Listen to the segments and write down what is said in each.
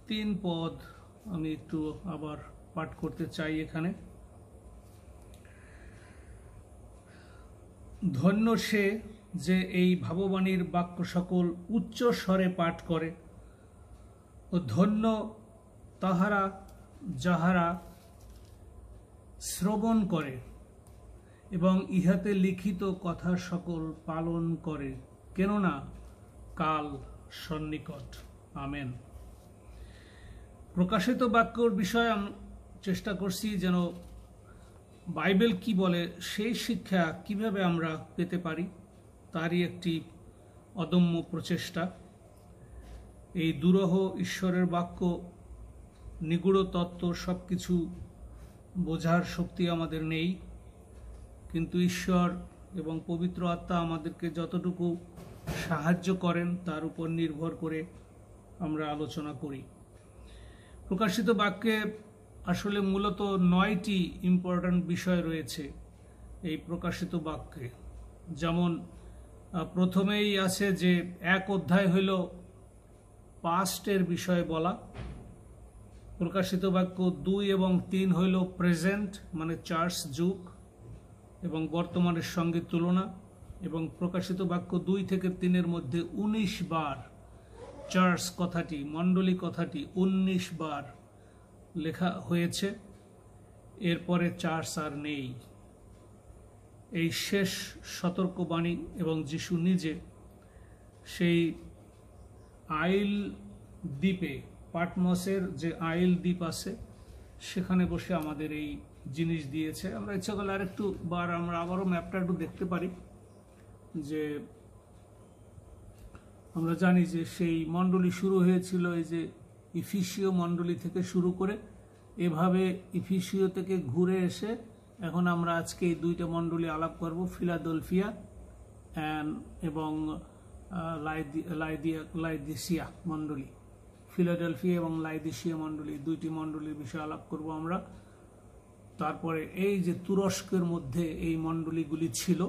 তিন পদ আমি একটু আবার পাঠ করতে চাই এখানে। ধন্য সে যে এই ভাববাণীর বাক্য সকল উচ্চ স্বরে পাঠ করে, ও ধন্য তাহারা যাহারা শ্রবণ করে এবং ইহাতে লিখিত কথা সকল পালন করে, কেননা কাল সন্নিকট। আমেন। প্রকাশিত বাক্যর বিষয়ে আমি চেষ্টা করছি যেন বাইবেল কি বলে সেই শিক্ষা কিভাবে আমরা পেতে পারি, তারই একটি অদম্য প্রচেষ্টা। এই দুরূহ ঈশ্বরের বাক্য, নিগূঢ় তত্ত্ব সবকিছু বোঝার শক্তি আমাদের নেই, কিন্তু ঈশ্বর এবং পবিত্র আত্মা আমাদেরকে যতটুকু সাহায্য করেন তার উপর নির্ভর করে আমরা আলোচনা করি। প্রকাশিত বাক্যে আসলে মূলত 9টি ইম্পর্ট্যান্ট বিষয় রয়েছে এই প্রকাশিত বাক্যে। যেমন প্রথমেই আছে যে এক অধ্যায় হইল পাস্টের বিষয়ে বলা, প্রকাশিত বাক্য 2 এবং 3 হইল প্রেজেন্ট মানে চার্চ যুগ এবং বর্তমানের সঙ্গে তুলনা, এবং প্রকাশিত বাক্য 2 থেকে 3-এর মধ্যে 19 বার চার্চ কথাটি, মণ্ডলী কথাটি 19 বার লেখা হয়েছে। এরপরে চার্চ আর নেই। এই শেষ সতর্কবাণী এবং যিশু নিজে সেই আইল দ্বীপে, পাটমসের যে আইল দ্বীপ আছে সেখানে বসে আমাদের এই জিনিস দিয়েছে। আমরা ইচ্ছা করলে আরেকটু বার আমরা আবারও ম্যাপটা একটু দেখতে পারি, যে আমরা জানি যে সেই মণ্ডলী শুরু হয়েছিল এই যে ইফিসীয় মণ্ডলী থেকে শুরু করে, এভাবে ইফিসীয় থেকে ঘুরে এসে এখন আমরা আজকে এই 2টা মণ্ডলী আলাপ করব, ফিলাডেলফিয়া এবং লাইদিসিয়া মণ্ডলী। ফিলাডেলফিয়া এবং লাইদিসিয়া মণ্ডলী, 2টি মণ্ডলীর বিষয়ে আলাপ করব আমরা। তারপরে এই যে তুরস্কের মধ্যে এই মণ্ডলীগুলি ছিল,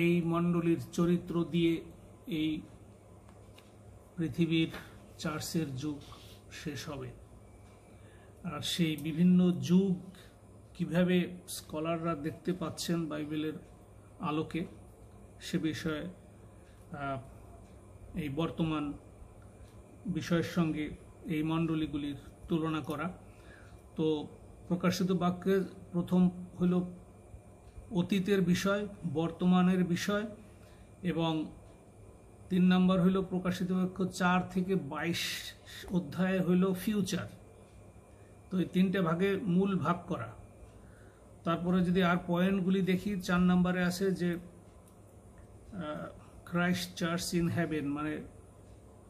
এই মণ্ডলীর চরিত্র দিয়ে এই পৃথিবীর চার্চের যুগ শেষ হবে। আর সেই বিভিন্ন যুগ কিভাবে স্কলাররা দেখতে পাচ্ছেন বাইবেলের আলোকে, সে বিষয়ে এই বর্তমান বিষয়ের সঙ্গে এই মণ্ডলীগুলির তুলনা করা। তো প্রকাশিত বাক্যের প্রথম হল অতীতের বিষয়, বর্তমানের বিষয়, এবং 3 নম্বর হইল প্রকাশিত বাক্য 4 থেকে 22 অধ্যায় হইল ফিউচার। তো এই 3টে ভাগে মূল ভাগ করা। তারপরে যদি আর পয়েন্টগুলি দেখি, 4 নম্বরে আছে যে ক্রাইস্ট চার্চ ইন হেভেন, মানে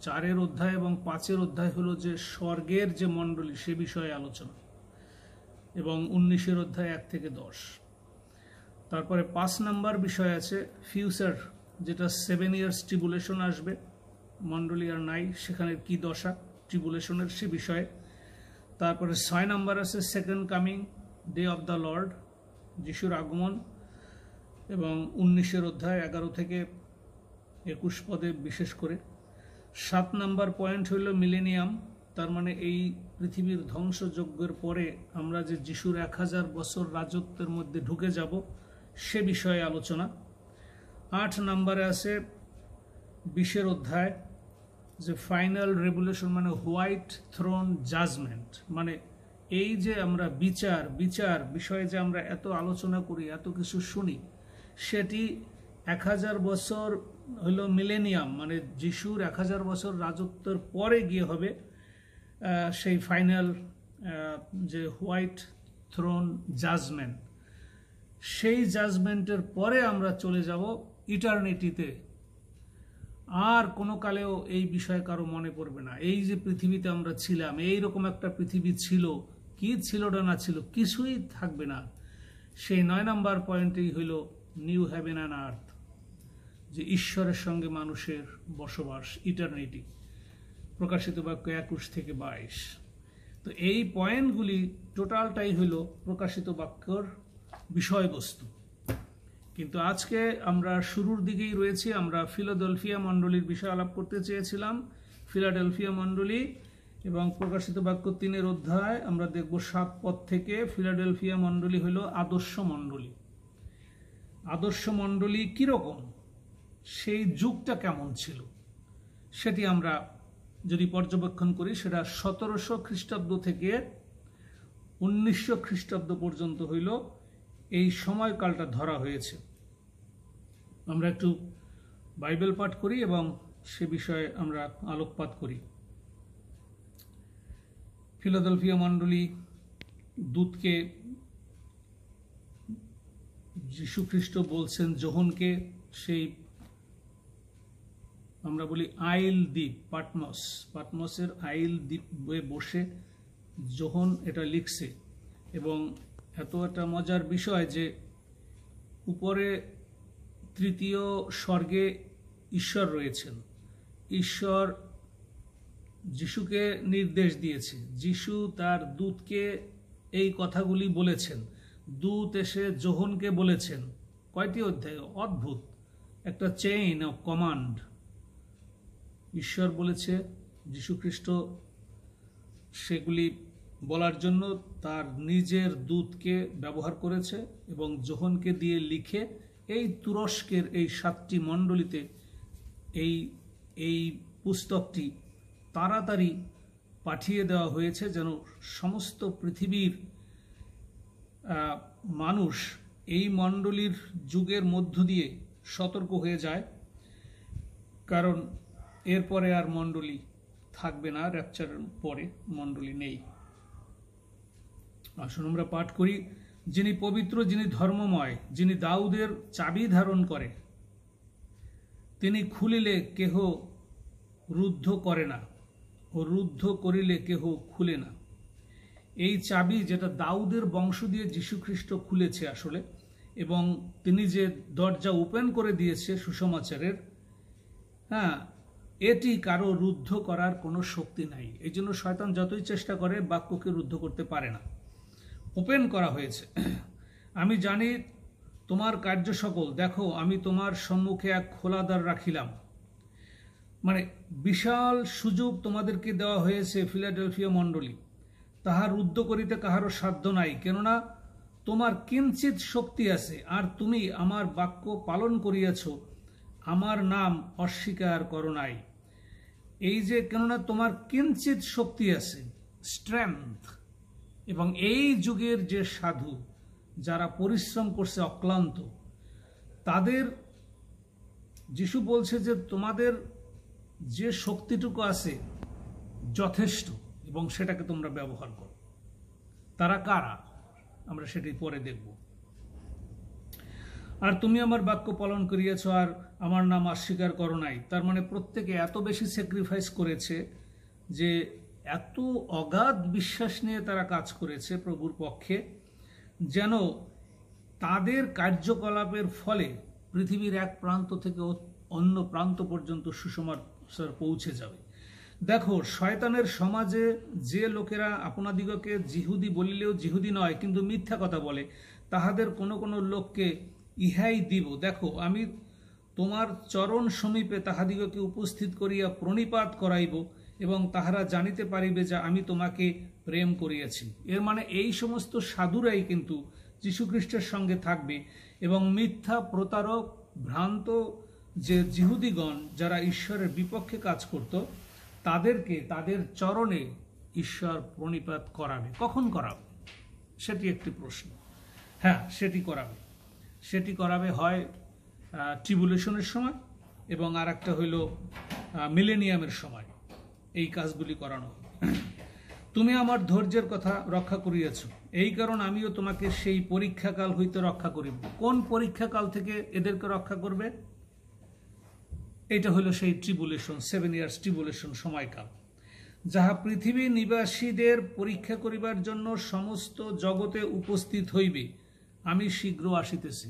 4 অধ্যায় এবং 5 অধ্যায় হলো যে স্বর্গের যে মণ্ডলী সে বিষয়ে আলোচনা, এবং 19 অধ্যায় 1 থেকে 10। তারপরে 5 নম্বর বিষয় আছে ফিউচার, যেটা 7 ইয়ার্স ট্রিবুলেশন আসবে, মণ্ডলী আর নাই, সেখানে কি দশা ট্রিবুলেশনের সে বিষয়ে। তারপরে 6 নম্বর আছে second coming, day of the Lord, যিশুর আগমন, এবং 19 অধ্যায় 11 থেকে 21 পদে বিশেষ করে। 7 নম্বর পয়েন্ট হইল মিলেনিয়াম, তার মানে এই পৃথিবীর ধ্বংসযজ্ঞের পরে আমরা যে যিশুর 1000 বছর রাজত্বের মধ্যে ঢুকে যাব সে বিষয়ে আলোচনা। 8 নম্বরে আছে 20 অধ্যায় যে ফাইনাল রেভুলেশন, মানে হোয়াইট থ্রোন জাজমেন্ট, মানে এই যে আমরা বিচার বিষয়ে যে আমরা এত আলোচনা করি, এত কিছু শুনি, সেটি 1000 বছর হলো মিলেনিয়াম, মানে যিশুর 1000 বছর রাজত্বের পরে গিয়ে হবে সেই ফাইনাল যে হোয়াইট থ্রোন জাজমেন্ট। সেই জাজমেন্টের পরে আমরা চলে যাব ইটারনিটিতে। আর কোনো কালেও এই বিষয় কারো মনে পড়বে না এই যে পৃথিবীতে আমরা ছিলাম, এইরকম একটা পৃথিবী ছিল, কি ছিল না ছিল কিছুই থাকবে না। সেই 9 নম্বর পয়েন্টই হইল নিউ হেভেন অ্যান্ড আর্থ, যে ঈশ্বরের সঙ্গে মানুষের বসবাস, ইটারনিটি। প্রকাশিত বাক্য 21 থেকে 22। তো এই পয়েন্টগুলি টোটালটাই হইল প্রকাশিত বাক্যর বিষয়বস্তু। কিন্তু আজকে আমরা শুরুর দিকেই রয়েছি, আমরা ফিলাডেলফিয়া মণ্ডলীর বিষয়ে আলাপ করতে চেয়েছিলাম। ফিলাডেলফিয়া মণ্ডলী এবং প্রকাশিত বাক্য 3 অধ্যায় আমরা দেখব 7 পদ থেকে। ফিলাডেলফিয়া মণ্ডলী হলো আদর্শ মণ্ডলী। আদর্শ মণ্ডলী কিরকম, সেই যুগটা কেমন ছিল সেটি আমরা যদি পর্যবেক্ষণ করি, সেটা 1700 খ্রিস্টাব্দ থেকে 1900 খ্রিস্টাব্দ পর্যন্ত হইল এই সময়কালটা ধরা হয়েছে। আমরা একটু বাইবেল পাঠ করি এবং সে বিষয়ে আমরা আলোকপাত করি। ফিলাডেলফিয়া মণ্ডলী দূতকে যীশু খ্রিস্ট বলছেন যোহনকে, সেই আমরা বলি আইল দ্বীপ, পাটমসের আইল দ্বীপে বসে যোহন এটা লিখছে। এবং এত একটা মজার বিষয় যে উপরে তৃতীয় স্বর্গে ঈশ্বর রয়েছেন। ঈশ্বর যিশুকে নির্দেশ দিয়েছে, যিশু তার দূতকে এই কথাগুলি বলেছেন, দূত এসে যোহনকে বলেছেন। কয়টি অধ্যায়, অদ্ভুত একটা চেইন অফ কমান্ড। ঈশ্বর বলেছে, যীশু খ্রিস্ট সেগুলি বলার জন্য তার নিজের দূতকে ব্যবহার করেছে এবং যোহনকে দিয়ে লিখে এই তুরস্কের এই 7টি মণ্ডলীতে এই পুস্তকটি তাড়াতাড়ি পাঠিয়ে দেওয়া হয়েছে, যেন সমস্ত পৃথিবীর মানুষ এই মণ্ডলীর যুগের মধ্য দিয়ে সতর্ক হয়ে যায়, কারণ এরপরে আর মণ্ডলী থাকবে না, র্যাপচারের পরে মণ্ডলী নেই। আসুন আমরা পাঠ করি। যিনি পবিত্র, যিনি ধর্মময়, যিনি দাউদের চাবি ধারণ করে, তিনি খুলিলে কেহ রুদ্ধ করে না, ও রুদ্ধ করিলে কেহ খুলে না। এই চাবি যেটা দাউদের বংশ দিয়ে যীশু খ্রিস্ট খুলেছে আসলে, এবং তিনি যে দরজা ওপেন করে দিয়েছে সুসমাচারের, এটি কারো রুদ্ধ করার কোনো শক্তি নাই। এই জন্য শয়তান যতই চেষ্টা করে বাক্যকে রুদ্ধ করতে পারে না। ওপেন করা হয়েছে। আমি জানি তোমার কার্য সকল, দেখো আমি তোমার সম্মুখে এক খোলা দ্বার রাখিলাম। মানে বিশাল সুযোগ তোমাদেরকে দেওয়া হয়েছে ফিলাডেলফিয়া মণ্ডলী, তাহা রুদ্ধ করিতে কাহারও সাধ্য নাই, কেননা তোমার কিঞ্চিত শক্তি আছে, আর তুমি আমার বাক্য পালন করিয়াছ, আমার নাম অস্বীকার করো নাই। এই যে কেননা তোমার কিঞ্চিত শক্তি আছে, স্ট্রেংথ। এবং এই যুগের যে সাধু যারা পরিশ্রম করছে অক্লান্ত, তাদের যিশু বলছে যে তোমাদের যে শক্তিটুকু আছে যথেষ্ট, এবং সেটাকে তোমরা ব্যবহার করো। তারা কারা আমরা সেটি পরে দেখব। আর তুমি আমার বাক্য পালন করিয়াছ, আর আমার নাম অস্বীকার করো নাই। তার মানে প্রত্যেকে এত বেশি স্যাক্রিফাইস করেছে, যে এত অগাধ বিশ্বাস নিয়ে তারা কাজ করেছে প্রভুর পক্ষে, যেন তাদের কার্যকলাপের ফলে পৃথিবীর এক প্রান্ত থেকে অন্য প্রান্ত পর্যন্ত সুসমাচার পৌঁছে যাবে। দেখো, শয়তানের সমাজে যে লোকেরা আপনাদিগকে জিহুদি বলিলেও জিহুদি নয়, কিন্তু মিথ্যা কথা বলে, তাহাদের কোনো কোনো লোককে ইহাই দিব। দেখো, আমি তোমার চরণ সমীপে তাহাদিগকে উপস্থিত করিয়া প্রণিপাত করাইব, এবং তাহারা জানিতে পারিবে যে আমি তোমাকে প্রেম করিয়াছি। এর মানে এই সমস্ত সাধুরাই কিন্তু যীশুখ্রিস্টের সঙ্গে থাকবে, এবং মিথ্যা প্রতারক ভ্রান্ত যে জিহুদিগণ যারা ঈশ্বরের বিপক্ষে কাজ করত, তাদেরকে তাদের চরণে ঈশ্বর প্রণিপাত করাবে। কখন করাবে সেটি একটি প্রশ্ন। হ্যাঁ, সেটি করাবে হয় ট্রিবুলেশনের সময়, এবং আর একটা হইল মিলেনিয়ামের সময় এই কাজগুলি করানো। তুমি আমার ধৈর্যের কথা রক্ষা করিয়াছ, এই কারণ আমিও তোমাকে সেই পরীক্ষাকাল হইতে রক্ষা করিব। কোন পরীক্ষাকাল থেকে এদেরকে রক্ষা করবে? এটা হলো সেই ট্রিবুলেশন, 7 ইয়ার্স ট্রিবুলেশন সময়কাল, যাহা পৃথিবী নিবাসীদের পরীক্ষা করিবার জন্য সমস্ত জগতে উপস্থিত হইবে। আমি শীঘ্র আসিতেছি।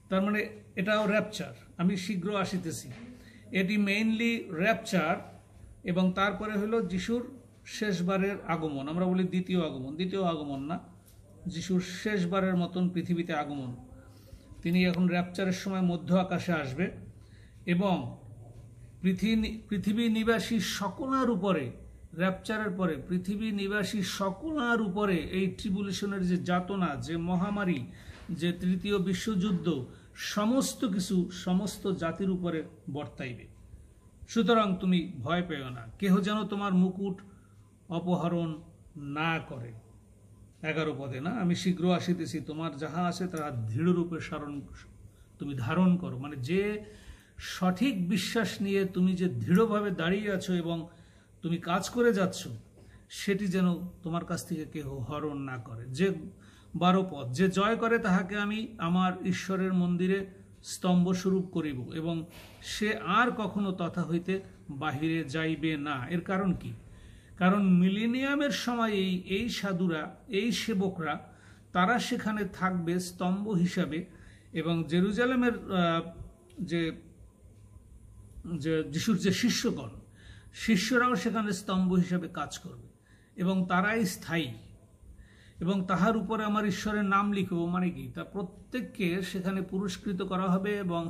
তার মানে এটাও র্যাপচার, আমি শীঘ্র আসিতেছি। এটি মেইনলি র্যাপচার, এবং তারপরে হলো যিশুর শেষবারের আগমন। আমরা বলি দ্বিতীয় আগমন না, যিশুর শেষবারের মতন পৃথিবীতে আগমন। তিনি এখন র্যাপচারের সময় মধ্য আকাশে আসবে, এবং পৃথিবী নিবাসী সকলের উপরে, র্যাপচারের পরে পৃথিবী নিবাসী সকলের উপরে এই ট্রিবুলেশনের যে যাতনা, যে মহামারী, যে তৃতীয় বিশ্বযুদ্ধ, সমস্ত কিছু সমস্ত জাতির উপরে বর্তাইবে। সুতরাং তুমি ভয় পেও না, কেহ যেন তোমার মুকুট অপহরণ না করে। 11 পদে না, আমি শীঘ্র আসিতেছি, তোমার যাহা আছে তাহা দৃঢ়রূপে তুমি ধারণ করো। মানে যে সঠিক বিশ্বাস নিয়ে তুমি যে দৃঢ়ভাবে দাঁড়িয়ে আছো এবং তুমি কাজ করে যাচ্ছ, সেটি যেন তোমার কাছ থেকে কেহ হরণ না করে। যে 12 পদ, যে জয় করে তাহাকে আমি আমার ঈশ্বরের মন্দিরে স্তম্ভ স্বরূপ করিব এবং সে আর কখনো তথা হইতে বাহিরে যাইবে না। এর কারণ কি? কারণ মিলেনিয়ামের সময় এই সাধুরা, এই সেবকরা, তারা সেখানে থাকবে স্তম্ভ হিসাবে এবং জেরুজালেমের যে যিশুর যে শিষ্যরাও সেখানে স্তম্ভ হিসাবে কাজ করবে এবং তারাই স্থায়ী। এবং তাহার উপরে আমার ঈশ্বরের নাম লিখব, মানে কি? তা প্রত্যেককে সেখানে পুরস্কৃত করা হবে এবং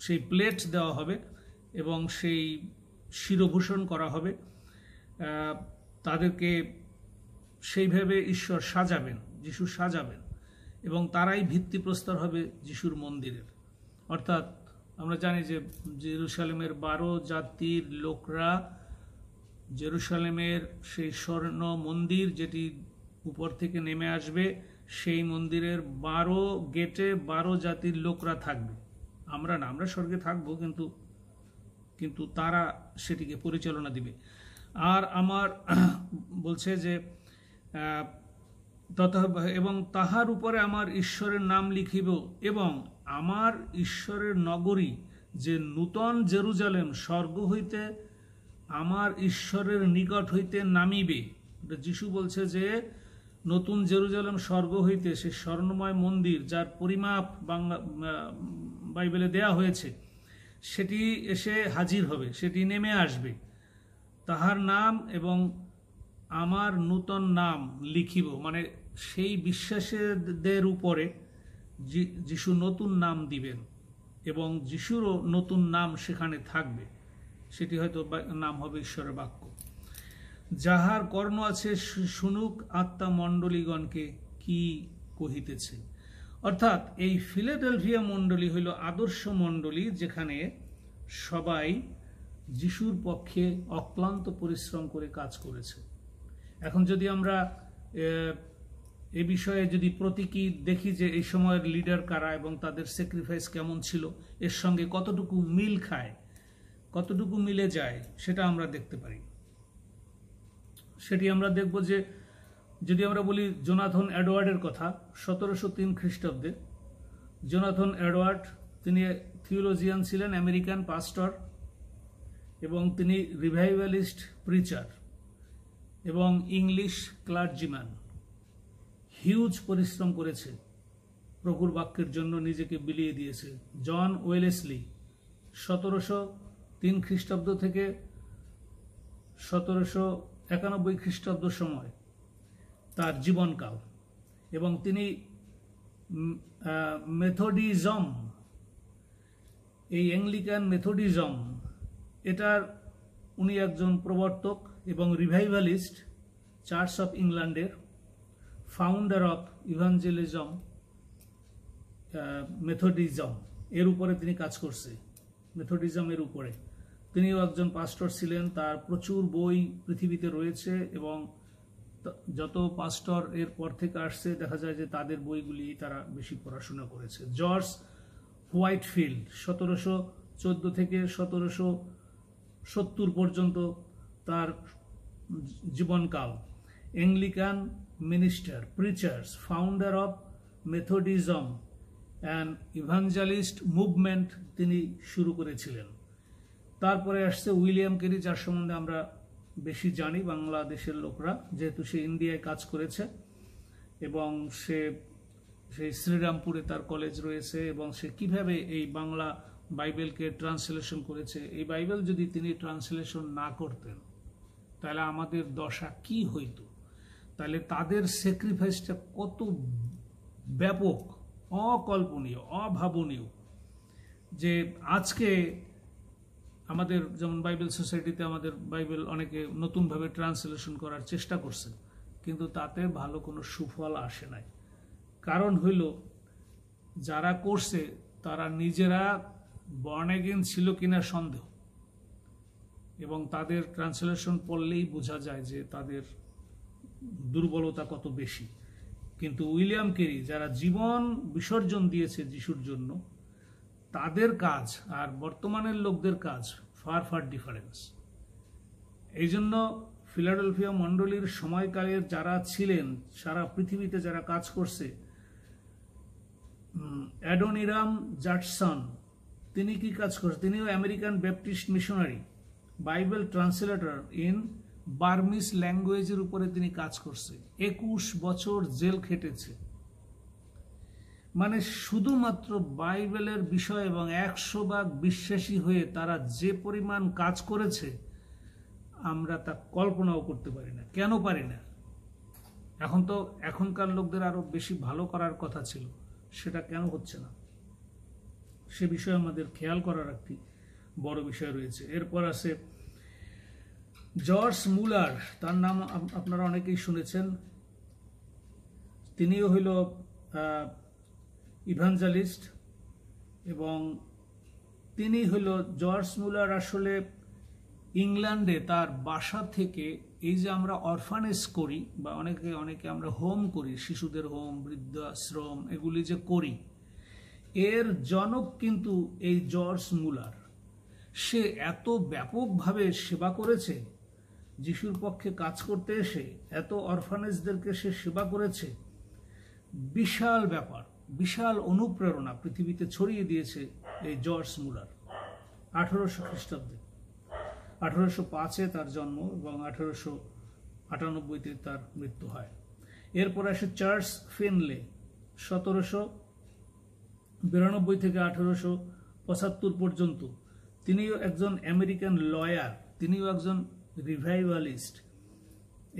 সেই প্লেট দেওয়া হবে এবং সেই শিরভূষণ করা হবে। তাদেরকে সেইভাবে ঈশ্বর সাজাবেন, যিশু সাজাবেন এবং তারাই ভিত্তিপ্রস্তর হবে যিশুর মন্দিরের। অর্থাৎ আমরা জানি যে জেরুসালেমের 12 জাতির লোকরা জেরুসালেমের সেই স্বর্ণ মন্দির যেটি উপর থেকে নেমে আসবে, সেই মন্দিরের 12 গেটে 12 জাতির লোকরা থাকবে। আমরা না, আমরা স্বর্গে থাকবো, কিন্তু তারা সেটিকে পরিচালনা দিবে। আর আমার বলছে যে এবং তাহার উপরে আমার ঈশ্বরের নাম লিখিব এবং আমার ঈশ্বরের নগরী যে নূতন জেরুজালেম স্বর্গ হইতে আমার ঈশ্বরের নিকট হইতে নামিবে। যিশু বলছে যে নতুন জেরুজালেম স্বর্গ হইতে, সে স্বর্ণময় মন্দির যার পরিমাপ বাইবেলে দেয়া হয়েছে, সেটি এসে হাজির হবে, সেটি নেমে আসবে। তাহার নাম এবং আমার নূতন নাম লিখিব, মানে সেই বিশ্বাসীদের উপরে যিশু নতুন নাম দিবেন এবং যিশুরও নতুন নাম সেখানে থাকবে। সেটি হয়তো নাম হবে ঈশ্বরের বাক্য। যাহার কর্ণ আছে শুনুক আত্মা মণ্ডলীগণকে কি কহিতেছে। অর্থাৎ এই ফিলাডেলফিয়া মণ্ডলী হইল আদর্শ মণ্ডলী, যেখানে সবাই যিশুর পক্ষে অক্লান্ত পরিশ্রম করে কাজ করেছে। এখন যদি আমরা এ বিষয়ে যদি প্রতীকী দেখি যে এই সময়ের লিডার কারা এবং তাদের স্যাক্রিফাইস কেমন ছিল, এর সঙ্গে কতটুকু মিল খায়, কতটুকু মিলে যায়, সেটা আমরা দেখতে পারি। সেটি আমরা দেখব যে যদি আমরা বলি জোনাথন এডওয়ার্ডের কথা, 1703 খ্রিস্টাব্দে জোনাথন এডওয়ার্ড, তিনি থিওলজিয়ান ছিলেন, আমেরিকান পাস্টর, এবং তিনি রিভাইভালিস্ট প্রিচার এবং ইংলিশ ক্লার্জিম্যান। হিউজ পরিশ্রম করেছে, প্রভুর বাক্যের জন্য নিজেকে বিলিয়ে দিয়েছে। জন ওয়েলেসলি 1703 খ্রিস্টাব্দ থেকে 1791 খ্রিস্টাব্দ সময় তার জীবনকাল, এবং তিনি মেথডিজম, এই অ্যাংলিকান মেথডিজম, এটার উনি একজন প্রবর্তক এবং রিভাইভালিস্ট, চার্চ অফ ইংল্যান্ডের ফাউন্ডার অফ ইভাঞ্জেলিজম, মেথডিজম এর উপরে তিনি কাজ করছে। মেথডিজমের উপরে তিনিও একজন পাস্টর ছিলেন। তার প্রচুর বই পৃথিবীতে রয়েছে এবং যত পাস্টর এর পর থেকে আসছে দেখা যায় যে তাদের বইগুলি তারা বেশি পড়াশোনা করেছে। জর্জ হোয়াইটফিল্ড 1714 থেকে 1770 পর্যন্ত তার জীবনকাল। Anglican minister, preachers, founder of Methodism and evangelist movement তিনি শুরু করেছিলেন। তারপরে আসছে উইলিয়াম কেরি, যার সম্বন্ধে আমরা বেশি জানি বাংলাদেশের লোকরা, যেহেতু সে ইন্ডিয়ায় কাজ করেছে এবং সে সেই শ্রীরামপুরে তার কলেজ রয়েছে এবং সে কিভাবে এই বাংলা বাইবেলকে ট্রান্সলেশন করেছে। এই বাইবেল যদি তিনি ট্রান্সলেশন না করতেন তাহলে আমাদের দশা কি হইতো, তাহলে তাদের স্যাক্রিফাইসটা কত ব্যাপক, অকল্পনীয়, অভাবনীয়, যে আজকে আমাদের যেমন বাইবেল সোসাইটিতে আমাদের বাইবেল অনেকে নতুনভাবে ট্রান্সলেশন করার চেষ্টা করছে, কিন্তু তাতে ভালো কোনো সুফল আসে নাই। কারণ হইল যারা করছে তারা নিজেরা বর্ন এগেইন ছিল কিনা সন্দেহ, এবং তাদের ট্রান্সলেশন পড়লেই বোঝা যায় যে তাদের দুর্বলতা কত বেশি। কিন্তু উইলিয়াম কেরি যারা জীবন বিসর্জন দিয়েছে যিশুর জন্য, তাদের কাজ আর বর্তমানের লোকদের কাজ ফার ফার ডিফারেন্স। এই জন্য ফিলাডেলফিয়া মণ্ডলীর সময়কালের যারা ছিলেন, সারা পৃথিবীতে যারা কাজ করছে, অ্যাডোনিরাম জাটসন তিনি কি কাজ করছেন? তিনিও American Baptist missionary, Bible translator in Burmese ল্যাঙ্গুয়েজের উপরে তিনি কাজ করছে। 21 বছর জেল খেটেছে। মানে শুধুমাত্র বাইবেলের বিষয় এবং 100% বিশ্বাসী হয়ে তারা যে পরিমাণ কাজ করেছে আমরা তা কল্পনাও করতে পারি না। কেন পারি না? এখনকার লোকদের আরো বেশি ভালো করার কথা ছিল, সেটা কেন হচ্ছে না সে বিষয়ে আমাদের খেয়াল করার একটি বড় বিষয় রয়েছে। এরপর আছে জর্জ মুলার, তার নাম আপনারা অনেকেই শুনেছেন। তিনিও হইল ইভাঞ্জেলিস্ট, এবং তিনি হইল জর্জ মুলার আসলে ইংল্যান্ডে তার বাসা থেকে, এই যে আমরা অরফানেজ করি বা অনেকে আমরা হোম করি, শিশুদের হোম, বৃদ্ধাশ্রম, এগুলি যে করি, এর জনক কিন্তু এই জর্জ মুলার। সে এত ব্যাপকভাবে সেবা করেছে, যিশুর পক্ষে কাজ করতে এসে এত অরফানেজদেরকে সে সেবা করেছে। বিশাল ব্যাপার, বিশাল অনুপ্রেরণা পৃথিবীতে ছড়িয়ে দিয়েছে এই জর্জ মুলার। 1800 খ্রিস্টাব্দে, 1805-এ তার জন্ম এবং 1898-তে তার মৃত্যু হয়। এরপর আসে চার্লস ফিনলে, 1792 থেকে 1875 পর্যন্ত। তিনিও একজন আমেরিকান লয়ার, তিনিও একজন রিভাইভালিস্ট।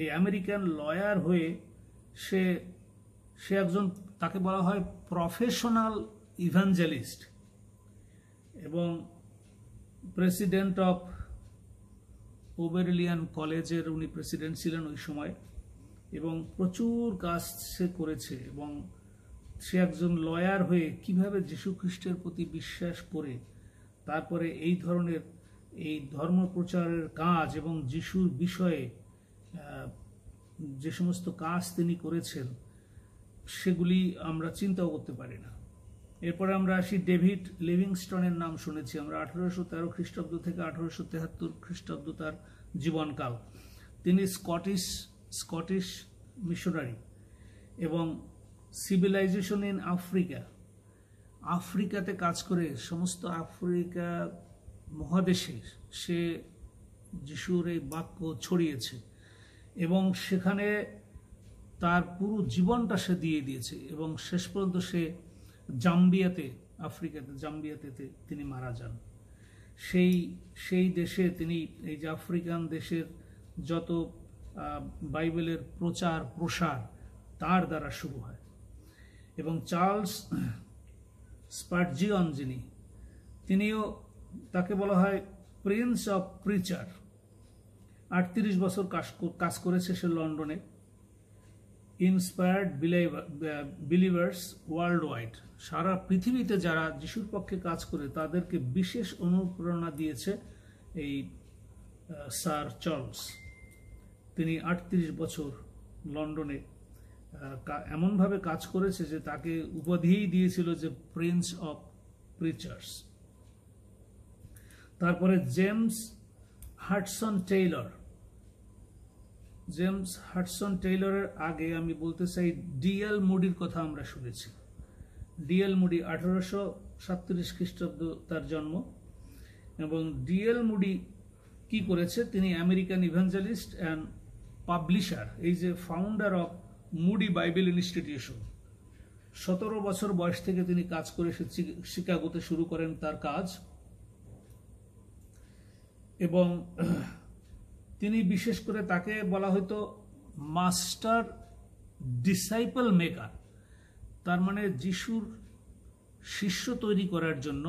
এই আমেরিকান লয়ার হয়ে সে একজন, তাকে বলা হয় প্রফেশনাল ইভাঞ্জেলিস্ট, এবং প্রেসিডেন্ট অফ ওবেরলিয়ান কলেজের উনি প্রেসিডেন্ট ছিলেন ওই সময়, এবং প্রচুর কাজ সে করেছে। এবং সে একজন লয়ার হয়ে কিভাবে যীশু খ্রিস্টের প্রতি বিশ্বাস করে তারপরে এই ধরনের এই ধর্ম প্রচারের কাজ এবং যিশুর বিষয়ে যে সমস্ত কাজ তিনি করেছেন সেগুলি আমরা চিন্তাও করতে পারি না। এরপরে আমরা আসি ডেভিড লিভিংস্টনের নাম শুনেছি আমরা। 1813 খ্রিস্টাব্দ থেকে 1873 খ্রিস্টাব্দ তার জীবনকাল। তিনি স্কটিশ মিশনারি এবং সিভিলাইজেশন ইন আফ্রিকাতে কাজ করে সমস্ত আফ্রিকা মহাদেশে সে যিশুর এই বাক্য ছড়িয়েছে, এবং সেখানে তার পুরো জীবনটা সে দিয়ে দিয়েছে, এবং শেষ পর্যন্ত সে জাম্বিয়াতে তিনি মারা যান। সেই দেশে তিনি, এই যে আফ্রিকান দেশের যত বাইবেলের প্রচার প্রসার তার দ্বারা শুরু হয়। এবং চার্লস স্পার্জিয়ন তিনিও, তাকে বলা হয় প্রিন্স অফ প্রিচার। 38 বছর কাজ করেছে সে লন্ডনে। ইন্সপায়ার্ড বিলিভার্স ওয়ার্ল্ড ওয়াইড, সারা পৃথিবীতে যারা যিশুর পক্ষে কাজ করে তাদেরকে বিশেষ অনুপ্রেরণা দিয়েছে এই স্যার চার্লস। তিনি 38 বছর লন্ডনে এমনভাবে কাজ করেছে যে তাকে উপাধিই দিয়েছিল যে প্রিন্স অফ প্রিচার্স। তারপরে জেমস হাডসন টেইলরের আগে আমি বলতে চাই ডিএল মুডির কথা আমরা শুনেছি। ডিএল মুডি 1837 খ্রিস্টাব্দ তার জন্ম, এবং ডিএল মুডি কি করেছে? তিনি আমেরিকান ইভাঞ্জেলিস্ট অ্যান্ড পাবলিশার, এই যে founder of moody Bible institution. 17 বছর বয়স থেকে তিনি কাজ করে শিকাগোতে শুরু করেন তার কাজ, এবং তিনি বিশেষ করে তাকে বলা হয়তো মাস্টার ডিসাইপল মেকার। তার মানে যিশুর শিষ্য তৈরি করার জন্য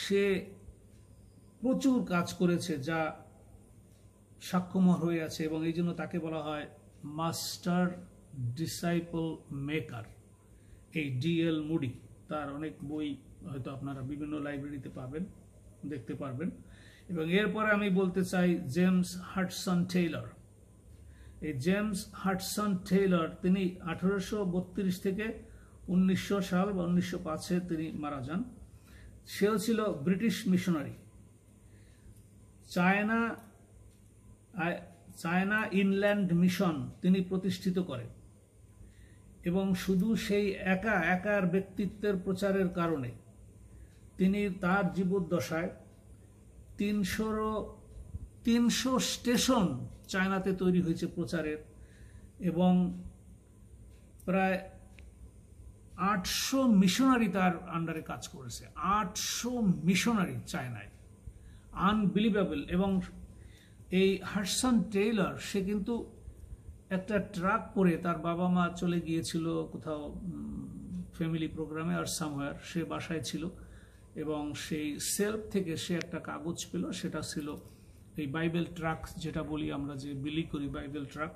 সে প্রচুর কাজ করেছে যা সাক্ষ্যময় হয়ে আছে, এবং এই জন্য তাকে বলা হয় মাস্টার ডিসাইপল মেকার। এই ডিএল মুডি, তার অনেক বই হয়তো আপনারা বিভিন্ন লাইব্রেরিতে পাবেন, দেখতে পারবেন। এবং এরপরে আমি বলতে চাই জেমস হাডসন টেইলর। এই জেমস হাডসন টেইলর তিনি 1832 থেকে 1900 সাল বা 1905-এ তিনি মারা যান। সেও ছিল British missionary. China inland mission তিনি প্রতিষ্ঠিত করেন, এবং শুধু সেই একার ব্যক্তিত্বের প্রচারের কারণে তিনি তার জীবদ্দশায় 300 স্টেশন চায়নাতে তৈরি হয়েছে প্রচারের, এবং প্রায় 800 মিশনারি তার আন্ডারে কাজ করেছে। 800 মিশনারি চায়নায়, আনবিলিভেবল। এবং এই হাডসন টেইলর সে কিন্তু একটা ট্রাক করে, তার বাবা মা চলে গিয়েছিল কোথাও ফ্যামিলি প্রোগ্রামে আর সামওয়্যার, সে বাসায় ছিল, এবং সেই সেলফ থেকে সে একটা কাগজ পেল, সেটা ছিল এই বাইবেল ট্রাক, যেটা বলি আমরা যে বিলি করি বাইবেল ট্রাক।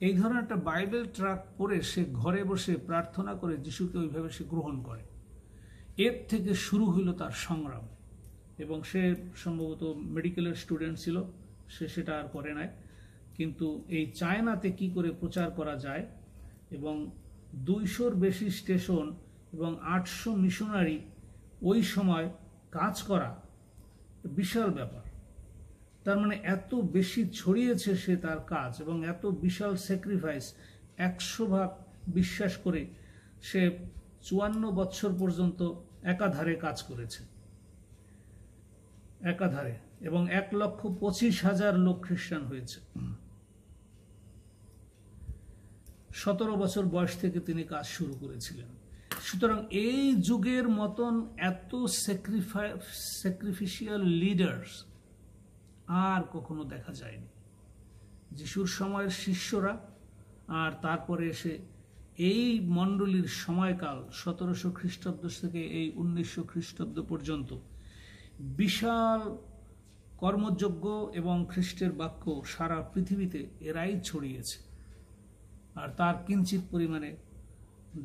এই ধরনের একটা বাইবেল ট্রাক পরে সে ঘরে বসে প্রার্থনা করে যিশুকে ওইভাবে সে গ্রহণ করে। এর থেকে শুরু হইল তার সংগ্রাম, এবং সে সম্ভবত মেডিকেলের স্টুডেন্ট ছিল, সে সেটা আর করে নাই। কিন্তু এই চায়নাতে কি করে প্রচার করা যায়, এবং 200-র বেশি স্টেশন এবং 800 মিশনারি ওই সময় কাজ করা বিশাল ব্যাপার। তার মানে এত বেশি ছড়িয়েছে সে তার কাজ, এবং এত বিশাল স্যাক্রিফাইস, 100% বিশ্বাস করে সে 54 বছর পর্যন্ত একাধারে কাজ করেছে, একাধারে, এবং 1,25,000 লোক খ্রিস্টান হয়েছে। 17 বছর বয়স থেকে তিনি কাজ শুরু করেছিলেন। সুতরাং এই যুগের মতন এত স্যাক্রিফিশিয়াল লিডার্স আর কখনো দেখা যায়নি। যিশুর সময়ের শিষ্যরা, আর তারপরে এসে এই মণ্ডলীর সময়কাল 1700 খ্রিস্টাব্দ থেকে এই 1900 খ্রিস্টাব্দ পর্যন্ত বিশাল কর্মযোগ্য এবং খ্রিস্টের বাক্য সারা পৃথিবীতে এরাই ছড়িয়েছে। আর তার কিঞ্চিত পরিমাণে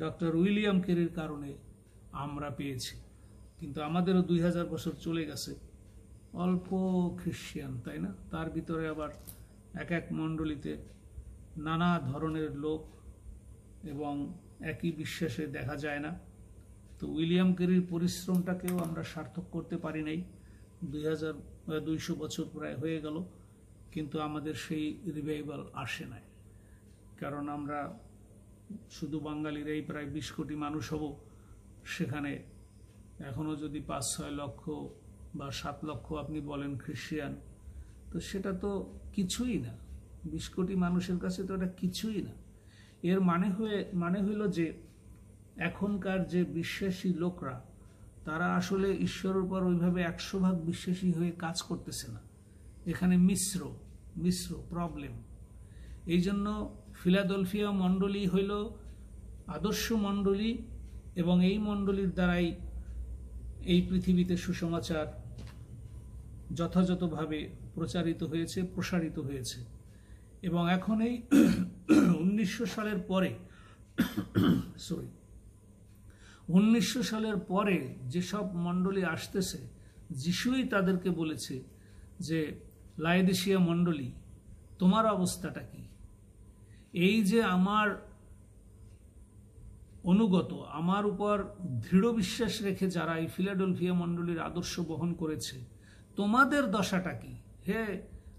ডক্টর উইলিয়াম কেরির কারণে আমরা পেয়েছি। কিন্তু আমাদেরও 2000 বছর চলে গেছে, অল্প খ্রিস্টান, তাই না? তার ভিতরে আবার এক মণ্ডলীতে নানা ধরনের লোক, এবং একই বিশ্বাসে দেখা যায় না। তো উইলিয়াম কেরির পরিশ্রমটাকেও আমরা সার্থক করতে পারি নাই। 200 বছর প্রায় হয়ে গেল, কিন্তু আমাদের সেই রিভাইভাল আসে নাই। কারণ আমরা শুধু বাঙালিরাই প্রায় 20 কোটি মানুষ হব, সেখানে এখনো যদি 5-6 লক্ষ বা 7 লক্ষ আপনি বলেন খ্রিস্টান, তো সেটা তো কিছুই না। 20 কোটি মানুষের কাছে তো এটা কিছুই না। এর মানে হইল যে এখনকার যে বিশ্বাসী লোকরা, তারা আসলে ঈশ্বরের উপর ওইভাবে 100% বিশ্বাসী হয়ে কাজ করতেছে না। এখানে মিশ্র প্রবলেম। এই জন্য ফিলাডেলফিয়া মণ্ডলী হইল আদর্শ মণ্ডলী, এবং এই মণ্ডলীর দ্বারাই এই পৃথিবীতে সুসমাচার যথাযথভাবে প্রসারিত হয়েছে। এবং এখন এই 1900 সালের পরে 1900 সালের পরে যেসব মণ্ডলী আসতেছে, যিশুই তাদেরকে বলেছে যে লাওদিকিয়া মণ্ডলী, তোমার অবস্থাটা কি? এই যে আমার অনুগত, আমার উপর দৃঢ় বিশ্বাস রেখে যারা এই ফিলাডেলফিয়া মণ্ডলীর আদর্শ বহন করেছে, তোমাদের দশাটা কি? হে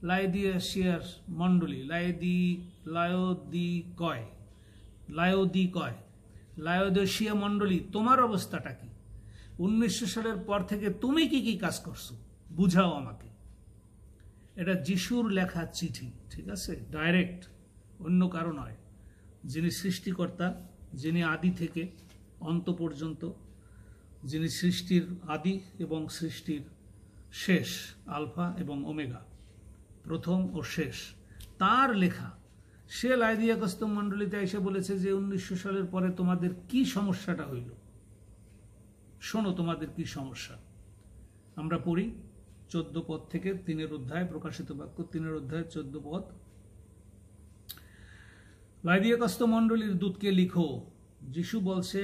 লাওদিকিয়ার মণ্ডলী, লাওদিকিয়া মণ্ডলী, তোমার অবস্থাটা কি? 1900 সালের পর থেকে তুমি কি কাজ করছো, বুঝাও আমাকে। এটা যিশুর লেখা চিঠি, ঠিক আছে? ডাইরেক্ট, অন্য কারো নয়। যিনি সৃষ্টিকর্তা, যিনি আদি থেকে অন্ত পর্যন্ত, যিনি সৃষ্টির আদি এবং সৃষ্টির শেষ, আলফা এবং ওমেগা, প্রথম ও শেষ, তার লেখা। সে লাওদিকিয়া মণ্ডলীতে এসে বলেছে যে 1900 সালের পরে তোমাদের কি সমস্যাটা হইল, শোনো তোমাদের কি সমস্যা। আমরা পড়ি 14 পদ থেকে 3 অধ্যায়, প্রকাশিত বাক্য 3 অধ্যায় 14 পদ। লাইদিয়াকাস্ত মণ্ডলীর দূতকে লিখো। যিশু বলছে,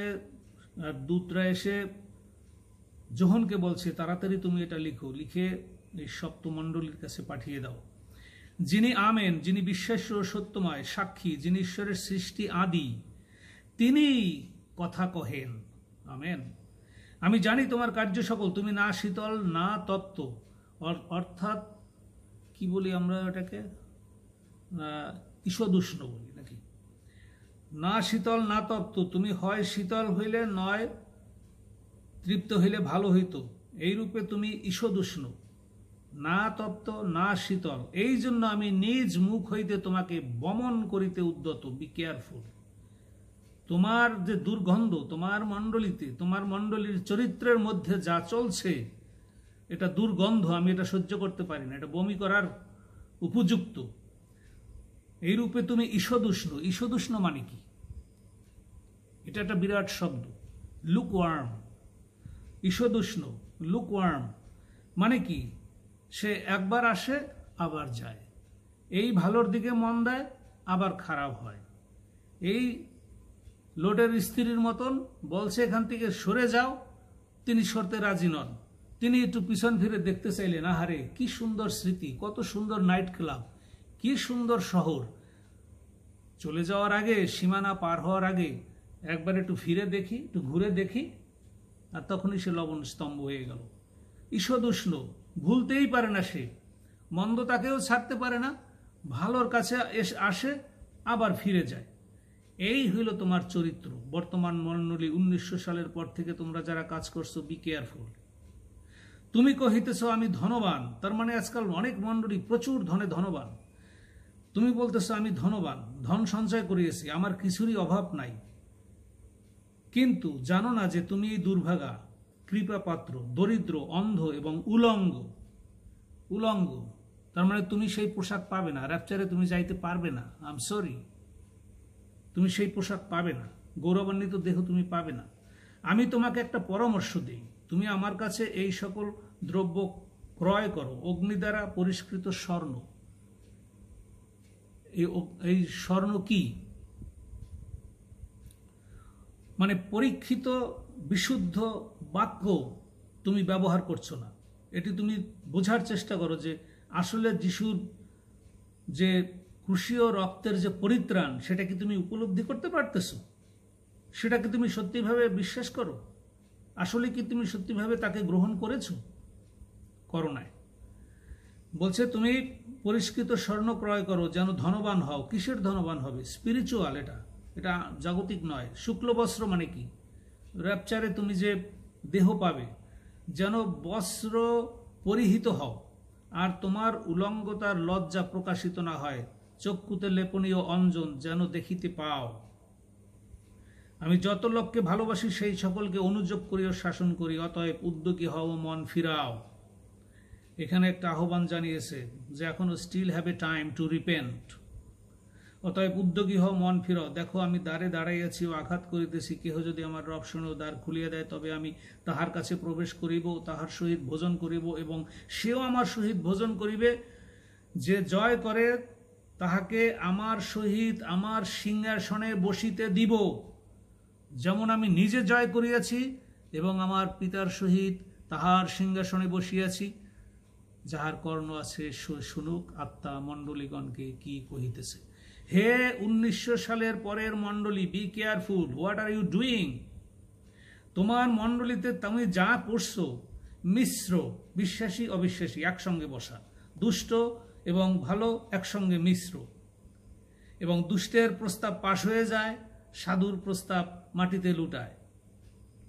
আর দূতরা এসে যোহনকে বলছে, তাড়াতাড়ি তুমি এটা লিখো, লিখে এই সপ্ত মণ্ডলীর কাছে পাঠিয়ে দাও। যিনি আমেন, যিনি বিশ্বাস্য ও সত্যময় সাক্ষী, যিনি ঈশ্বরের সৃষ্টি আদি, তিনি কথা কহেন। আমেন। আমি জানি তোমার কার্য সকল, তুমি না শীতল না তপ্ত, অর্থাৎ কি বলি আমরা এটাকে, ঈষদুষ্ণ বলি নাকি, না শীতল না তপ্ত, তুমি হয় শীতল হইলে নয় তৃপ্ত হইলে ভালো হইত, এইরূপে তুমি ঈষদুষ্ণ, না তপ্ত না শীতল। এই জন্য আমি নিজ মুখ হইতে তোমাকে বমন করিতে উদ্যত। Be careful. তোমার যে দুর্গন্ধ তোমার মণ্ডলীতে, তোমার মণ্ডলীর চরিত্রের মধ্যে যা চলছে, এটা দুর্গন্ধ, আমি এটা সহ্য করতে পারি না, এটা বমি করার উপযুক্ত। এইরূপে তুমি ঈষদুষ্ণ। ঈষদুষ্ণ মানে কি? এটা একটা বিরাট শব্দ, লুকওয়ার্ম। ঈষদুষ্ণ, লুকওয়ার্ম মানে কি? সে একবার আসে আবার যায়, এই ভালোর দিকে মন দেয় আবার খারাপ হয়। এই লোটের স্ত্রীর মতন বলছে এখান থেকে সরে যাও, তিনি সরতে রাজি নন। তিনি একটু পিছন ফিরে দেখতে চাইলেন, আহারে কি সুন্দর স্মৃতি, কত সুন্দর নাইট ক্লাব, কি সুন্দর শহর। চলে যাওয়ার আগে, সীমানা পার হওয়ার আগে একবার একটু ফিরে দেখি, একটু ঘুরে দেখি, আর তখনই সে লবণ স্তম্ভ হয়ে গেল। ঈষদুষ্ণ, ভুলতেই পারে না সে, মন্দ তাকেও ছাড়তে পারে না, ভালোর কাছে আসে আবার ফিরে যায়। এই হইল তোমার চরিত্র। বর্তমান মণ্ডলী 1900 সালের পর থেকে তোমরা যারা কাজ করছো, বি কেয়ারফুল। তুমি কহিতেছ আমি ধনবান, তার মানে আজকাল অনেক মণ্ডলী প্রচুর ধনে ধনবান। তুমি বলতেছো আমি ধনবান, ধন সঞ্চয় করিয়েছি, আমার কিছুরই অভাব নাই, কিন্তু জানো না যে তুমি দুর্ভাগা, কৃপাপাত্র, দরিদ্র, অন্ধ এবং উলঙ্গ। উলঙ্গ তার মানে তুমি সেই পোশাক পাবে না, র্যাপচারে তুমি যাইতে পারবে না। আই এম সরি, তুমি সেই পোশাক পাবে না, গৌরবান্বিত দেহ তুমি পাবে না। আমি তোমাকে একটা পরামর্শ দিই, তুমি আমার কাছে এই সকল দ্রব্য ক্রয় করো, অগ্নি দ্বারা পরিষ্কৃত স্বর্ণ। এই স্বর্ণ কি? মানে পরীক্ষিত বিশুদ্ধ বাক্য তুমি ব্যবহার করছো না। এটি তুমি বোঝার চেষ্টা করো যে আসলে যিশুর যে ক্রুশীয় রক্তের যে পরিত্রাণ, সেটা কি তুমি উপলব্ধি করতে পারতেছো? সেটাকে তুমি সত্যিভাবে বিশ্বাস করো? আসলে কি তুমি সত্যিভাবে তাকে গ্রহণ করেছো? করো নাই। বলছে তুমি পরিষ্কৃত স্বর্ণ ক্রয় করো যেন ধনবান হও। কিসের ধনবান হবে? স্পিরিচুয়াল। এটা জাগতিক নয়। শুক্ল বস্ত্র মানে কি? র্যাপচারে তুমি যে দেহ পাবে, যেন বস্ত্র পরিহিত হও, আর তোমার উলঙ্গতার লজ্জা প্রকাশিত না হয়, চক্ষুতে লেপনীয় অঞ্জন যেন দেখিতে পাও। আমি যত লোককে ভালোবাসি সেই সকলকে অনুযোগ করি ও শাসন করি, অতএব উদ্যোগী হও ও মন ফিরাও। এখানে একটা আহ্বান জানিয়েছে যে এখনো still have a time to repent. অতএব উদ্যোগী হও, মন ফিরাও। দেখো আমি দ্বারে দাঁড়াইয়াছি ও আঘাত করিতেছি, কেহ যদি আমার রব শুনে ও দ্বার খুলিয়া দেয়, তবে আমি তাহার কাছে প্রবেশ করিব, তাহার সহিত ভোজন করিব এবং সেও আমার সহিত ভোজন করিবে। যে জয় করে তাহাকে আমার সহিত আমার সিংহাসনে বসিতে দিব, যেমন আমি নিজে জয় করিয়াছি এবং আমার পিতার সহিত তাহার সিংহাসনে বসিয়াছি। যাহার কর্ণ আছে শুনুক, আত্মা মণ্ডলীগণকে কি কহিতেছে। হে 1900 সালের পরের মণ্ডলী, be careful. What are you doing? তোমার মণ্ডলীতে তুমি যা করছো, মিশ্র, বিশ্বাসী অবিশ্বাসী একসঙ্গে বসা, দুষ্ট এবং ভালো একসঙ্গে মিশ্র, এবং দুষ্টের প্রস্তাব পাশ হয়ে যায়, সাধুর প্রস্তাব মাটিতে লুটায়।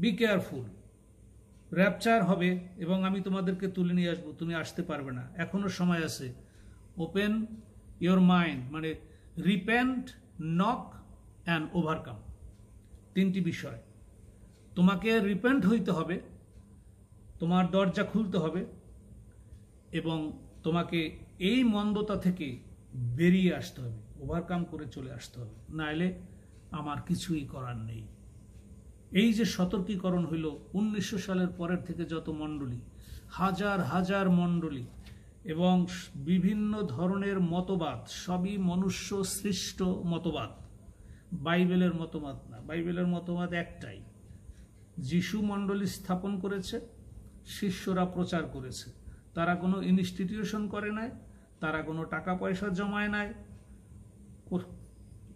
Be careful. র্যাপচার হবে এবং আমি তোমাদেরকে তুলে নিয়ে আসবো, তুমি আসতে পারবে না, এখনো সময় আছে। ওপেন ইয়োর মাইন্ড, মানে রিপেন্ট, নক অ্যান্ড ওভারকাম। 3টি বিষয়। তোমাকে রিপেন্ট হইতে হবে, তোমার দরজা খুলতে হবে, এবং তোমাকে এই মন্দতা থেকে বেরিয়ে আসতে হবে, ওভারকাম করে চলে আসতে হবে, নাইলে আমার কিছুই করার নেই। এই যে সতর্কীকরণ হইল 1900 সালের পরের থেকে যত মণ্ডলী, হাজার হাজার মণ্ডলী এবং বিভিন্ন ধরনের মতবাদ, সবই মনুষ্য সৃষ্ট মতবাদ, বাইবেলের মতবাদ না। বাইবেলের মতবাদ একটাই, যিশু মণ্ডলী স্থাপন করেছে, শিষ্যরা প্রচার করেছে। তারা কোনো ইনস্টিটিউশন করে নাই, তারা কোনো টাকা পয়সা জমায় নাই,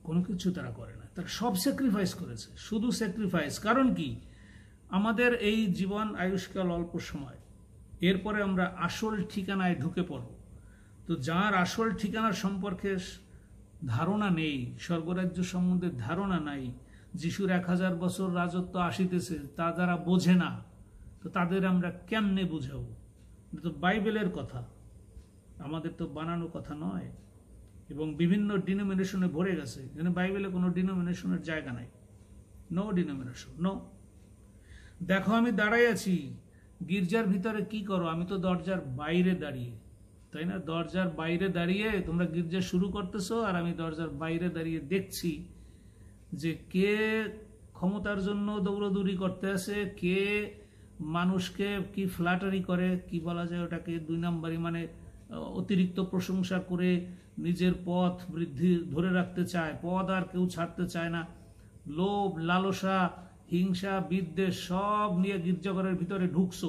কোনো কিছু তারা করে না। তারা সব স্যাক্রিফাইস করেছে, শুধু স্যাক্রিফাইস। কারণ কি? আমাদের এই জীবন আয়ুষ্কাল অল্প সময়, এরপরে আমরা আসল ঠিকানায় ঢুকে পড়ব। তো যার আসল ঠিকানা সম্পর্কে ধারণা নেই, স্বর্গরাজ্য সম্বন্ধে ধারণা নাই, যিশুর 1000 বছর রাজত্ব আসিতেছে তা যারা বোঝে না, তো তাদের আমরা কেমনে বুঝাবো? তো বাইবেলের কথা, আমাদের তো বানানো কথা নয়। এবং বিভিন্ন ডিনোমিনেশনে ভরে গেছে, যেন বাইবেলে কোনো ডিনোমিনেশনের জায়গা নাই। নো ডিনোমিনেশন, নো। দেখো আমি দাঁড়াই আছি, গির্জার ভিতরে কি করো? আমি তো দরজার বাইরে দাঁড়িয়ে, তাই না? দরজার বাইরে দাঁড়িয়ে তোমরা গির্জা শুরু করতেছো, আর আমি দরজার বাইরে দাঁড়িয়ে দেখছি যে কে ক্ষমতার জন্য দৌড়দৌড়ি করতে আছে, কে মানুষকে কি ফ্ল্যাটারি করে, কি বলা যায় ওটাকে, 2 নম্বরই, মানে অতিরিক্ত প্রশংসা করে নিজের পথ বৃদ্ধি ধরে রাখতে চায়, পদ আর কেউ ছাড়তে চায় না। লোভ, লালসা, হিংসা, বিদ্বেষ সব নিয়ে গির্জাঘরের ভিতরে ঢুকছো।